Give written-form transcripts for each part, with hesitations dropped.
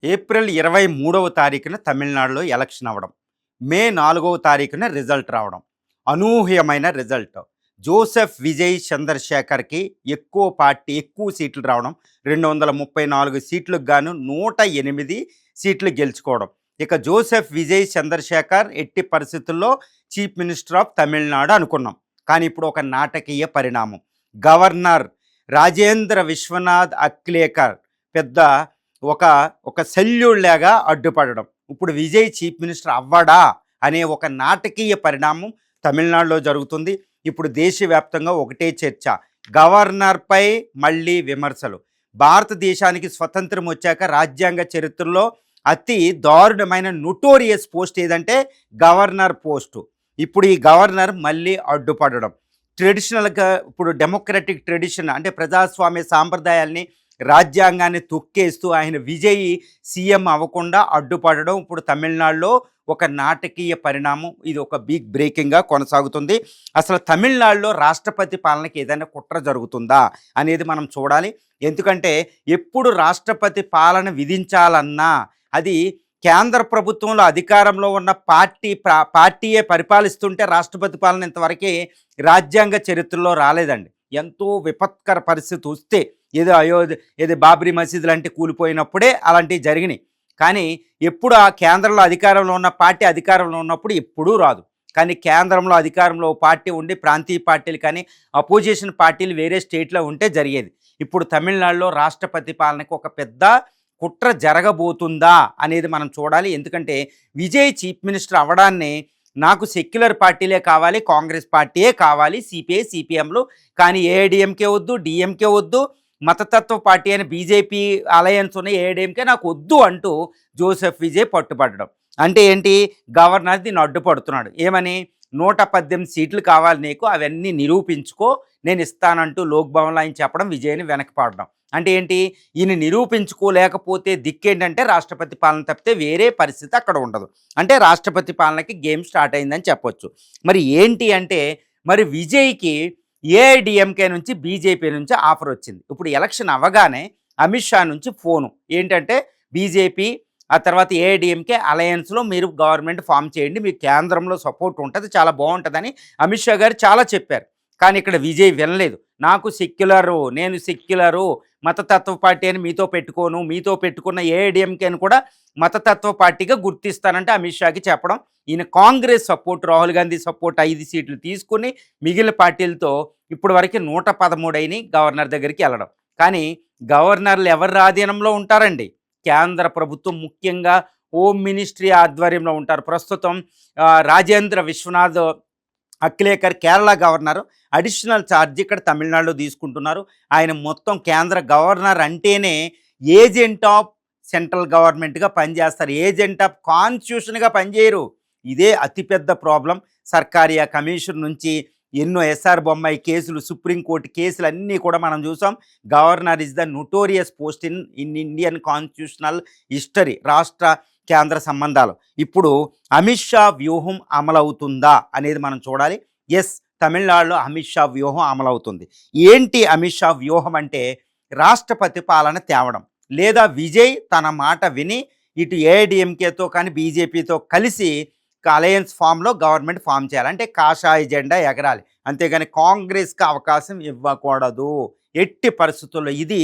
April 23వ తారీఖున తమిళనాడులో election అవ్వడం. మే 4వ తారీఖున రిజల్ట్ రావడం. అనూహ్యమైన రిజల్ట్. జోసెఫ్ విజయ్ చంద్రశేఖర్‌కి ఎక్కువ సీట్లు రావడం. 234 సీట్లకు గాను 108 సీట్లు గెలుచుకోవడం. ఇక జోసెఫ్ విజయ్ చంద్రశేఖర్ ఎట్టి పరిస్థితుల్లో చీఫ్ మినిస్టర్ ఆఫ్ తమిళనాడు అనుకున్నాం. కానీ ఇప్పుడు ఒక నాటకీయ పరిణామం. గవర్నర్ రాజేంద్ర విశ్వనాథ్ అక్లేకర్ పెద్ద ఒక ఒక శల్యుడిలాగా అడ్డుపడడం. ఇప్పుడు విజయ్ చీఫ్ మినిస్టర్ అవ్వడా అనే ఒక నాటకీయ పరిణామం తమిళనాడులో జరుగుతుంది. ఇప్పుడు దేశవ్యాప్తంగా ఒకటే చర్చ. గవర్నర్పై మళ్ళీ విమర్శలు. భారతదేశానికి స్వతంత్రం వచ్చాక రాజ్యాంగ చరిత్రలో అతి దారుణమైన నోటోరియస్ పోస్ట్ ఏదంటే గవర్నర్ పోస్టు. ఇప్పుడు ఈ గవర్నర్ మళ్ళీ అడ్డుపడడం. ట్రెడిషనల్గా ఇప్పుడు డెమోక్రటిక్ ట్రెడిషన్ అంటే ప్రజాస్వామ్య సాంప్రదాయాల్ని రాజ్యాంగాన్ని తొక్కేస్తూ ఆయన విజయ్ సీఎం అవ్వకుండా అడ్డుపడడం ఇప్పుడు తమిళనాడులో ఒక నాటకీయ పరిణామం. ఇది ఒక బిగ్ బ్రేకింగ్గా కొనసాగుతుంది. అసలు తమిళనాడులో రాష్ట్రపతి పాలనకి ఏదైనా కుట్ర జరుగుతుందా అనేది మనం చూడాలి. ఎందుకంటే ఎప్పుడు రాష్ట్రపతి పాలన విధించాలన్నా అది కేంద్ర ప్రభుత్వంలో అధికారంలో ఉన్న పార్టీయే పరిపాలిస్తుంటే రాష్ట్రపతి పాలన ఇంతవరకు రాజ్యాంగ చరిత్రలో రాలేదండి. ఎంతో విపత్కర పరిస్థితి వస్తే ఏదో బాబ్రీ మసీద్ లాంటి కూలిపోయినప్పుడే అలాంటివి జరిగినాయి. కానీ ఎప్పుడు ఆ కేంద్రంలో అధికారంలో ఉన్న పార్టీ అధికారంలో ఉన్నప్పుడు ఎప్పుడూ రాదు. కానీ కేంద్రంలో అధికారంలో పార్టీ ఉండి ప్రాంతీయ పార్టీలు కానీ అపోజిషన్ పార్టీలు వేరే స్టేట్లో ఉంటే జరిగేది. ఇప్పుడు తమిళనాడులో రాష్ట్రపతి పాలనకు ఒక పెద్ద కుట్ర జరగబోతుందా అనేది మనం చూడాలి. ఎందుకంటే విజయ్ చీఫ్ మినిస్టర్ అవ్వడాన్ని నాకు సెక్యులర్ పార్టీలే కావాలి, కాంగ్రెస్ పార్టీయే కావాలి, సిపిఐ సిపిఎంలు, కానీ ఏఐడిఎంకే వద్దు, డిఎంకే వద్దు, మతతత్వ పార్టీ అయిన బీజేపీ అలయన్స్ ఉన్న ఏఐడిఎంకే నాకు వద్దు అంటూ జోసెఫ్ విజయ్ పట్టుబట్టడం. అంటే ఏంటి, గవర్నర్ దీన్ని అడ్డుపడుతున్నాడు. ఏమని, 118 సీట్లు కావాలి నీకు, అవన్నీ నిరూపించుకో, నేను ఇస్తానంటూ లోక్భవన్లో ఆయన చెప్పడం విజయ్ని వెనకపడడం. అంటే ఏంటి, ఈయన నిరూపించుకోలేకపోతే దిక్కేంటంటే రాష్ట్రపతి పాలన తప్పితే వేరే పరిస్థితి అక్కడ ఉండదు. అంటే రాష్ట్రపతి పాలనకి గేమ్ స్టార్ట్ అయిందని చెప్పొచ్చు. మరి ఏంటి అంటే, మరి విజయ్కి ఏఐడిఎంకే నుంచి బీజేపీ నుంచి ఆఫర్ వచ్చింది. ఇప్పుడు ఎలక్షన్ అవ్వగానే అమిత్ షా నుంచి ఫోను ఏంటంటే, బీజేపీ ఆ తర్వాత ఏఐడిఎంకే అలయన్స్లో మీరు గవర్నమెంట్ ఫామ్ చేయండి, మీకు కేంద్రంలో సపోర్ట్ ఉంటుంది, చాలా బాగుంటుందని అమిత్ షా గారు చాలా చెప్పారు. కానీ ఇక్కడ విజయ్ వినలేదు. నేను సెక్యులరు, మతతత్వ పార్టీ అని మీతో పెట్టుకోను, మీతో పెట్టుకున్న ఏఐడిఎంకేని కూడా మతతత్వ పార్టీగా గుర్తిస్తానంటే అమిత్ షాకి చెప్పడం. ఈయన కాంగ్రెస్ సపోర్ట్, రాహుల్ గాంధీ సపోర్ట్ 5 సీట్లు తీసుకుని మిగిలిన పార్టీలతో ఇప్పటి వరకు 113 అయినాయి గవర్నర్ దగ్గరికి వెళ్ళడం. కానీ గవర్నర్లు ఎవరి ఆధీనంలో ఉంటారండి? కేంద్ర ప్రభుత్వం, ముఖ్యంగా హోమ్ మినిస్ట్రీ ఆధ్వర్యంలో ఉంటారు. ప్రస్తుతం Rajendra Vishwanath Arlekar Kerala governor additional charge ఇక్కడ తమిళనాడులో తీసుకుంటున్నారు. ఆయన మొత్తం కేంద్ర గవర్నర్ అంటేనే ఏజెంట్ ఆఫ్ సెంట్రల్ గవర్నమెంట్గా పనిచేస్తారు, ఏజెంట్ ఆఫ్ కాన్స్టిట్యూషన్గా పనిచేయరు. ఇదే అతిపెద్ద ప్రాబ్లం. సర్కారియా కమిషన్ నుంచి ఎన్నో ఎస్ఆర్ బొమ్మాయి కేసులు, సుప్రీంకోర్టు కేసులు అన్నీ కూడా మనం చూసాం. Governor is the notorious post in Indian constitutional history. రాష్ట్ర కేంద్ర సంబంధాలు. ఇప్పుడు అమిత్ షా వ్యూహం అమలవుతుందా అనేది మనం చూడాలి. ఎస్, తమిళనాడులో అమిత్ షా వ్యూహం అమలవుతుంది. ఏంటి అమిత్ షా వ్యూహం అంటే, రాష్ట్రపతి పాలన తేవడం, లేదా విజయ్ తన మాట విని ఇటు ఏఐడిఎంకేతో కానీ బీజేపీతో కలిసి అలయన్స్ ఫామ్లో గవర్నమెంట్ ఫామ్ చేయాలి. అంటే కాషాయ జెండా ఎగరాలి, అంతేగాని కాంగ్రెస్కి అవకాశం ఇవ్వకూడదు ఎట్టి పరిస్థితుల్లో. ఇది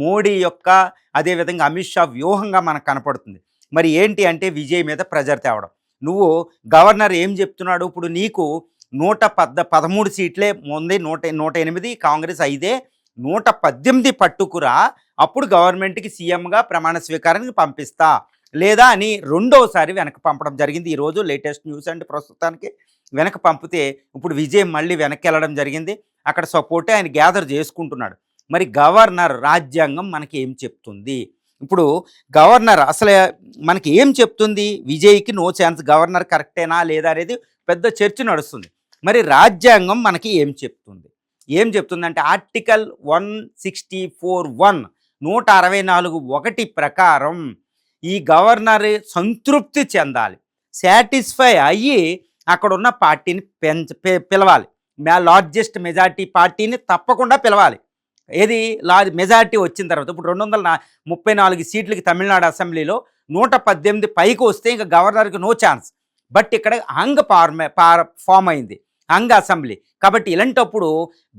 మోడీ యొక్క, అదేవిధంగా అమిత్ షా వ్యూహంగా మనకు కనపడుతుంది. మరి ఏంటి అంటే, విజయ్ మీద ప్రెజర్ తేవడం. నువ్వు గవర్నర్ ఏం చెప్తున్నాడు, ఇప్పుడు నీకు 113 సీట్లే ఉంది, 108, కాంగ్రెస్ 5, 118 పట్టుకురా, అప్పుడు గవర్నమెంట్కి సీఎంగా ప్రమాణ స్వీకారానికి పంపిస్తా, లేదా అని రెండోసారి వెనక్కి పంపడం జరిగింది. ఈరోజు లేటెస్ట్ న్యూస్ అండ్ ప్రస్తుతానికి వెనక్కి పంపితే ఇప్పుడు విజయ్ మళ్ళీ వెనక్కి వెళ్ళడం జరిగింది. అక్కడ సపోర్టే ఆయన గ్యాదర్ చేసుకుంటున్నాడు. మరి గవర్నర్ రాజ్యాంగం మనకి ఏం చెప్తుంది? ఇప్పుడు గవర్నర్ అసలు మనకి ఏం చెప్తుంది? విజయ్కి నో ఛాన్స్, గవర్నర్ కరెక్టేనా లేదా అనేది పెద్ద చర్చ నడుస్తుంది. మరి రాజ్యాంగం మనకి ఏం చెప్తుందంటే, ఆర్టికల్ 164(1) 164(1) ప్రకారం ఈ గవర్నర్ సంతృప్తి చెందాలి, సాటిస్ఫై అయ్యి అక్కడున్న పార్టీని పిలవాలి, లార్జెస్ట్ మెజార్టీ పార్టీని తప్పకుండా పిలవాలి. ఏది మెజారిటీ వచ్చిన తర్వాత ఇప్పుడు 234 సీట్లకి తమిళనాడు అసెంబ్లీలో 118 పైకి వస్తే ఇంకా గవర్నర్కి నో ఛాన్స్. బట్ ఇక్కడ హంగ్ ఫామ్ అయింది, హంగ్ అసెంబ్లీ. కాబట్టి ఇలాంటప్పుడు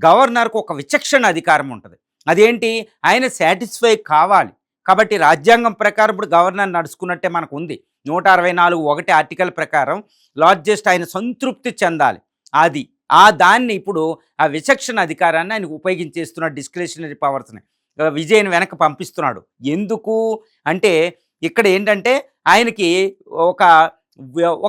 గవర్నర్కు ఒక విచక్షణ అధికారం ఉంటుంది. అదేంటి, ఆయన సాటిస్ఫై కావాలి. కాబట్టి రాజ్యాంగం ప్రకారం ఇప్పుడు గవర్నర్ నడుచుకున్నట్టే మనకు ఉంది. 164(1) ఆర్టికల్ ప్రకారం లార్జెస్ట్ ఆయన సంతృప్తి చెందాలి. దాన్ని ఇప్పుడు ఆ విచక్షణ అధికారాన్ని ఆయన ఉపయోగించేస్తున్నాడు, డిస్క్రిషనరీ పవర్స్ని విజయ్ని వెనక్కి పంపిస్తున్నాడు. ఎందుకు అంటే ఇక్కడ ఏంటంటే ఆయనకి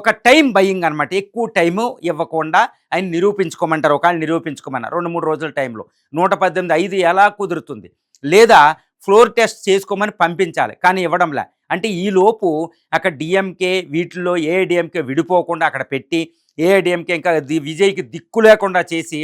ఒక టైం బయింగ్ అనమాట. ఎక్కువ టైము ఇవ్వకుండా ఆయన నిరూపించుకోమంటారు. ఒకవేళ నిరూపించుకోమన్నారు 2-3 రోజుల టైంలో 118(5) ఎలా కుదురుతుంది? లేదా ఫ్లోర్ టెస్ట్ చేసుకోమని పంపించాలి, కానీ ఇవ్వడంలే. అంటే ఈలోపు అక్కడ డిఎంకే వీటిల్లో ఏఐడిఎంకే విడిపోకుండా అక్కడ పెట్టి ఏఐడిఎంకే ఇంకా విజయ్కి దిక్కు లేకుండా చేసి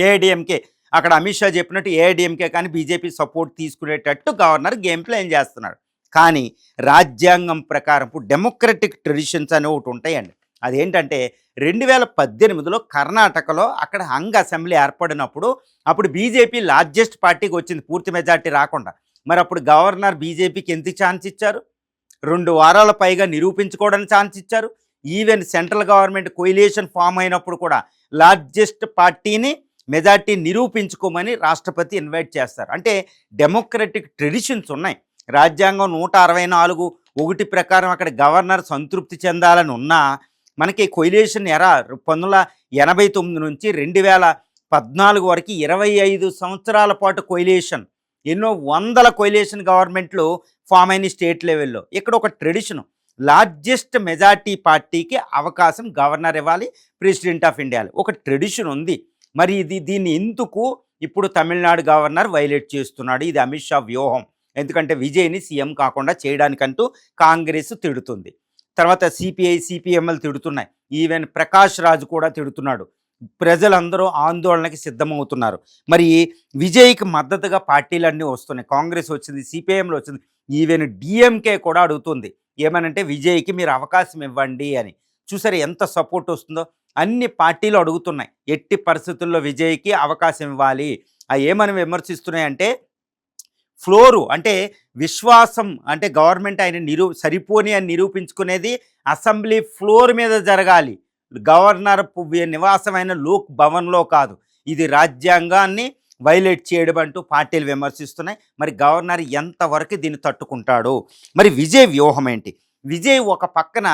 ఏఐడిఎంకే అక్కడ అమిత్ షా చెప్పినట్టు ఏఐడిఎంకే కానీ బీజేపీ సపోర్ట్ తీసుకునేటట్టు గవర్నర్ గేమ్ ప్లాన్ చేస్తున్నాడు. కానీ రాజ్యాంగం ప్రకారం ఇప్పుడు డెమోక్రటిక్ ట్రెడిషన్స్ అనేవి ఒకటి ఉంటాయండి. అదేంటంటే 2018లో కర్ణాటకలో అక్కడ హంగ్ అసెంబ్లీ ఏర్పడినప్పుడు అప్పుడు బీజేపీ లార్జెస్ట్ పార్టీకి వచ్చింది, పూర్తి మెజార్టీ రాకుండా. మరి అప్పుడు గవర్నర్ బీజేపీకి ఎంత ఛాన్స్ ఇచ్చారు? 2 వారాల పైగా నిరూపించుకోవడానికి ఛాన్స్ ఇచ్చారు. Even central government coalition form అయినప్పుడు కూడా లార్జెస్ట్ పార్టీని మెజార్టీ నిరూపించుకోమని రాష్ట్రపతి ఇన్వైట్ చేస్తారు. అంటే డెమోక్రటిక్ ట్రెడిషన్స్ ఉన్నాయి. రాజ్యాంగం 164(1) ప్రకారం అక్కడ గవర్నర్ సంతృప్తి చెందాలని ఉన్నా మనకి కొయిలేషన్ 1989 నుంచి 2014 వరకు 25 సంవత్సరాల పాటు కొయిలేషన్, ఎన్నో వందల కొయిలేషన్ గవర్నమెంట్లు ఫామ్ అయిన స్టేట్ లెవెల్లో. ఇక్కడ ఒక ట్రెడిషన్, లార్జెస్ట్ మెజార్టీ పార్టీకి అవకాశం గవర్నర్ ఇవ్వాలి, ప్రెసిడెంట్ ఆఫ్ ఇండియా, ఒక ట్రెడిషన్ ఉంది. మరి దీన్ని ఎందుకు ఇప్పుడు తమిళనాడు గవర్నర్ వైలేట్ చేస్తున్నాడు? ఇది అమిత్ షా వ్యూహం. ఎందుకంటే విజయ్ని సీఎం కాకుండా చేయడానికంటూ కాంగ్రెస్ తిడుతుంది, తర్వాత సిపిఐ సిపిఎంఎల్ తిడుతున్నాయి, ఈవెన్ ప్రకాష్ రాజ్ కూడా తిడుతున్నాడు. ప్రజలందరూ ఆందోళనకి సిద్ధమవుతున్నారు. మరి విజయ్కి మద్దతుగా పార్టీలన్నీ వస్తున్నాయి. కాంగ్రెస్ వచ్చింది, సిపిఐఎంలో వచ్చింది, ఈవెన్ డిఎంకే కూడా అడుగుతుంది ఏమనంటే విజయ్కి మీరు అవకాశం ఇవ్వండి అని. చూసారు ఎంత సపోర్ట్ వస్తుందో? అన్ని పార్టీలు అడుగుతున్నాయి ఎట్టి పరిస్థితుల్లో విజయ్కి అవకాశం ఇవ్వాలి. ఏమని విమర్శిస్తున్నాయంటే ఫ్లోరు అంటే విశ్వాసం, అంటే గవర్నమెంట్ ఆయన సరిపోని అని నిరూపించుకునేది అసెంబ్లీ ఫ్లోర్ మీద జరగాలి, గవర్నర్ నివాసమైన లోక్ భవన్లో కాదు. ఇది రాజ్యాంగాన్ని వైలేట్ చేయడం అంటూ పార్టీలు విమర్శిస్తున్నాయి. మరి గవర్నర్ ఎంతవరకు దీన్ని తట్టుకుంటాడు? మరి విజయ్ వ్యూహం ఏంటి? విజయ్ ఒక పక్కన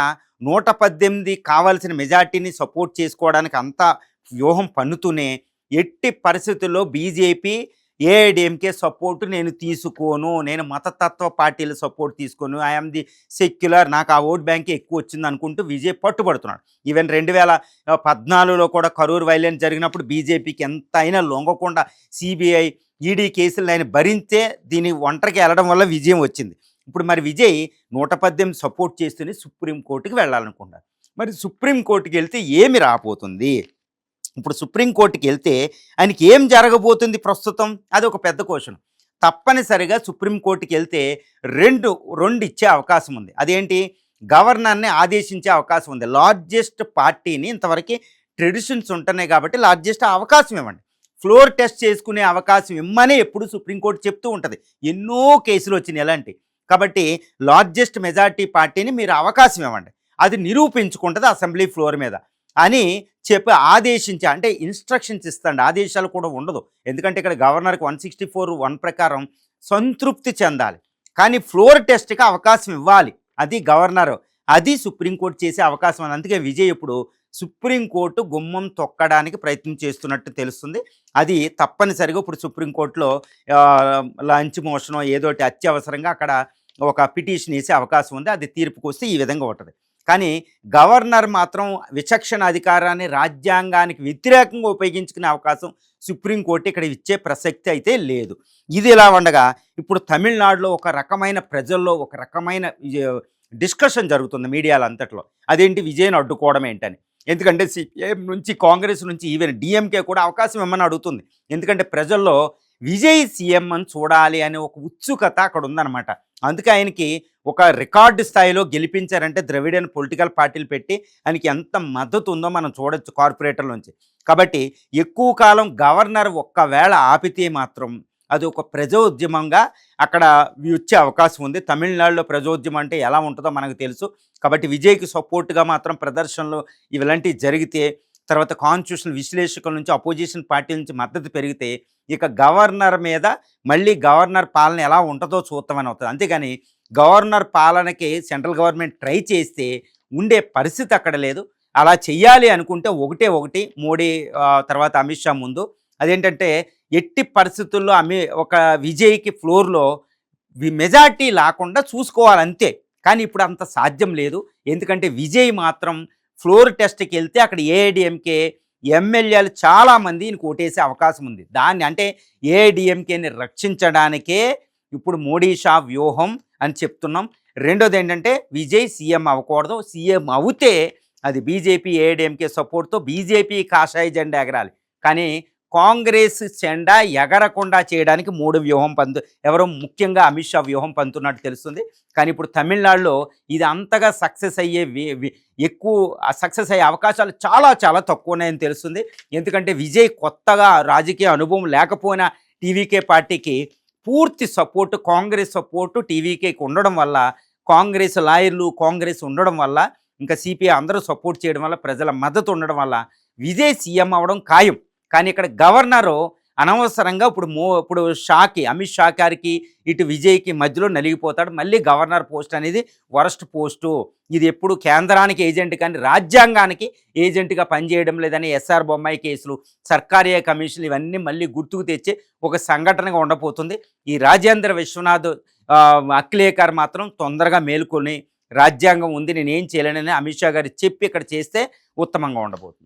118 కావాల్సిన మెజార్టీని సపోర్ట్ చేసుకోవడానికి అంతా వ్యూహం పన్నుతూనే ఎట్టి పరిస్థితుల్లో బీజేపీ ఏఐడిఎంకే సపోర్టు నేను తీసుకోను, నేను మతతత్వ పార్టీల సపోర్ట్ తీసుకోను, ఐఎమ్ ది సెక్యులర్, నాకు ఆ ఓట్ బ్యాంకే ఎక్కువ వచ్చింది అనుకుంటూ విజయ్ పట్టుబడుతున్నాడు. ఈవెన్ 2014లో కూడా కరూర్ వైలెన్స్ జరిగినప్పుడు బీజేపీకి ఎంత అయినా లొంగకుండా సిబిఐ ఈడీ కేసులను ఆయన భరించే దీని ఒంటరికి వెళ్ళడం వల్ల విజయం వచ్చింది. ఇప్పుడు మరి విజయ్ 118 సపోర్ట్ చేస్తూనే సుప్రీంకోర్టుకి వెళ్ళాలనుకున్నారు. మరి సుప్రీంకోర్టుకి వెళ్తే ఏమి రాబోతుంది? ఇప్పుడు సుప్రీంకోర్టుకి వెళ్తే ఆయనకి ఏం జరగబోతుంది ప్రస్తుతం? అది ఒక పెద్ద క్వశ్చన్. తప్పనిసరిగా సుప్రీంకోర్టుకి వెళ్తే రెండు ఇచ్చే అవకాశం ఉంది. అదేంటి? గవర్నర్ని ఆదేశించే అవకాశం ఉంది. లార్జెస్ట్ పార్టీని ఇంతవరకు ట్రెడిషన్స్ ఉంటున్నాయి కాబట్టి లార్జెస్ట్ అవకాశం ఇవ్వండి, ఫ్లోర్ టెస్ట్ చేసుకునే అవకాశం ఇమ్మని ఎప్పుడు సుప్రీంకోర్టు చెప్తూ ఉంటుంది. ఎన్నో కేసులు వచ్చినాయి ఎలాంటి. కాబట్టి లార్జెస్ట్ మెజారిటీ పార్టీని మీరు అవకాశం ఇవ్వండి, అది నిరూపించుకుంటుంది అసెంబ్లీ ఫ్లోర్ మీద అని చెప్పి ఆదేశించి, అంటే ఇన్స్ట్రక్షన్స్ ఇస్తాండి, ఆదేశాలు కూడా ఉండదు. ఎందుకంటే ఇక్కడ గవర్నర్కి 164(1) ప్రకారం సంతృప్తి చెందాలి, కానీ ఫ్లోర్ టెస్ట్కి అవకాశం ఇవ్వాలి. అది గవర్నర్, అది సుప్రీంకోర్టు చేసే అవకాశం అని. అందుకే విజయ్ ఇప్పుడు సుప్రీంకోర్టు గుమ్మం తొక్కడానికి ప్రయత్నం చేస్తున్నట్టు తెలుస్తుంది. అది తప్పనిసరిగా ఇప్పుడు సుప్రీంకోర్టులో లంచ్ మోషనో ఏదోటి అత్యవసరంగా అక్కడ ఒక పిటిషన్ వేసే అవకాశం ఉంది. అది తీర్పుకు వస్తే ఈ విధంగా ఉంటుంది. కానీ గవర్నర్ మాత్రం విచక్షణ అధికారాన్ని రాజ్యాంగానికి వ్యతిరేకంగా ఉపయోగించుకునే అవకాశం సుప్రీంకోర్టు ఇక్కడ ఇచ్చే ప్రసక్తి అయితే లేదు. ఇది ఇలా ఉండగా ఇప్పుడు తమిళనాడులో ఒక రకమైన ప్రజల్లో ఒక రకమైన డిస్కషన్ జరుగుతుంది మీడియాలో అంతట్లో. అదేంటి? విజయ్ని అడ్డుకోవడం ఏంటని. ఎందుకంటే సిపిఎం నుంచి, కాంగ్రెస్ నుంచి, ఈవెన్ డిఎంకే కూడా అవకాశం ఇమ్మని అడుగుతుంది. ఎందుకంటే ప్రజల్లో విజయ్ సీఎం అని చూడాలి అనే ఒక ఉత్సుకత అక్కడ ఉందన్నమాట. అందుకే ఆయనకి ఒక రికార్డు స్థాయిలో గెలిపించారంటే ద్రవిడియన్ పొలిటికల్ పార్టీలు పెట్టి ఆయనకి ఎంత మద్దతు ఉందో మనం చూడొచ్చు కార్పొరేటర్ల నుంచి. కాబట్టి ఎక్కువ కాలం గవర్నర్ ఒక్కవేళ ఆపితే మాత్రం అది ఒక ప్రజోద్యమంగా అక్కడ వచ్చే అవకాశం ఉంది. తమిళనాడులో ప్రజోద్యమం అంటే ఎలా ఉంటుందో మనకు తెలుసు. కాబట్టి విజయ్‌కి సపోర్ట్‌గా మాత్రం ప్రదర్శనలు ఇలాంటివి జరిగితే, తర్వాత కాన్స్టిట్యూషనల్ విశ్లేషకుల నుంచి, అపోజిషన్ పార్టీల నుంచి మద్దతు పెరిగితే, ఇక గవర్నర్ మీద మళ్ళీ గవర్నర్ పాలన ఎలా ఉంటుందో చూద్దామని అవుతుంది. అంతేగాని గవర్నర్ పాలనకి సెంట్రల్ గవర్నమెంట్ ట్రై చేస్తే ఉండే పరిస్థితి అక్కడ లేదు. అలా చెయ్యాలి అనుకుంటే ఒకటే ఒకటి మోడీ తర్వాత అమిత్ షా ముందు అదేంటంటే ఎట్టి పరిస్థితుల్లో ఒక విజయ్‌కి ఫ్లోర్‌లో మెజారిటీ లేకుండా చూసుకోవాలి అంతే. కానీ ఇప్పుడు అంత సాధ్యం లేదు. ఎందుకంటే విజయ్ మాత్రం ఫ్లోర్ టెస్ట్‌కి వెళ్తే అక్కడ ఏఐడీఎంకే ఎమ్మెల్యేలు చాలామంది ఈయనకు ఓటేసే అవకాశం ఉంది. దాన్ని అంటే ఏఐడీఎంకేని రక్షించడానికే ఇప్పుడు మోడీ షా వ్యూహం అని చెప్తున్నాం. రెండోది ఏంటంటే విజయ్ సీఎం అవ్వకూడదు. సీఎం అవుతే అది బీజేపీ ఏఐడీఎంకే సపోర్ట్‌తో బీజేపీ కాషాయ జెండా ఎగరాలి. కానీ కాంగ్రెస్ జెండా ఎగరకుండా చేయడానికి వ్యూహం ఎవరో ముఖ్యంగా అమిత్ షా వ్యూహం పంతున్నట్టు తెలుస్తుంది. కానీ ఇప్పుడు తమిళనాడులో ఇది అంతగా సక్సెస్ అయ్యే ఎక్కువ సక్సెస్ అయ్యే అవకాశాలు చాలా చాలా తక్కువన్నాయని తెలుస్తుంది. ఎందుకంటే విజయ్ కొత్తగా రాజకీయ అనుభవం లేకపోయినా టీవీకే పార్టీకి పూర్తి సపోర్టు, కాంగ్రెస్ సపోర్టు టీవీకేకి ఉండడం వల్ల, కాంగ్రెస్ లాయర్లు కాంగ్రెస్ ఉండడం వల్ల, ఇంకా సిపిఐ అందరూ సపోర్ట్ చేయడం వల్ల, ప్రజల మద్దతు ఉండడం వల్ల విజయ్ సీఎం అవ్వడం ఖాయం. కానీ ఇక్కడ గవర్నరు అనవసరంగా ఇప్పుడు అమిత్ షా గారికి ఇటు విజయ్కి మధ్యలో నలిగిపోతాడు. మళ్ళీ గవర్నర్ పోస్ట్ అనేది వరస్ట్ పోస్టు. ఇది ఎప్పుడు కేంద్రానికి ఏజెంట్ కానీ రాజ్యాంగానికి ఏజెంట్గా పనిచేయడం లేదని ఎస్ఆర్ బొమ్మాయి కేసులు, సర్కారియా కమిషన్లు ఇవన్నీ మళ్ళీ గుర్తుకు తెచ్చే ఒక సంఘటనగా ఉండబోతుంది. ఈ రాజేంద్ర విశ్వనాథ్ అఖ్లేకర్ మాత్రం తొందరగా మేలుకొని రాజ్యాంగం ఉంది నేనేం చేయలేనని అమిత్ షా గారు చెప్పి ఇక్కడ చేస్తే ఉత్తమంగా ఉండబోతుంది.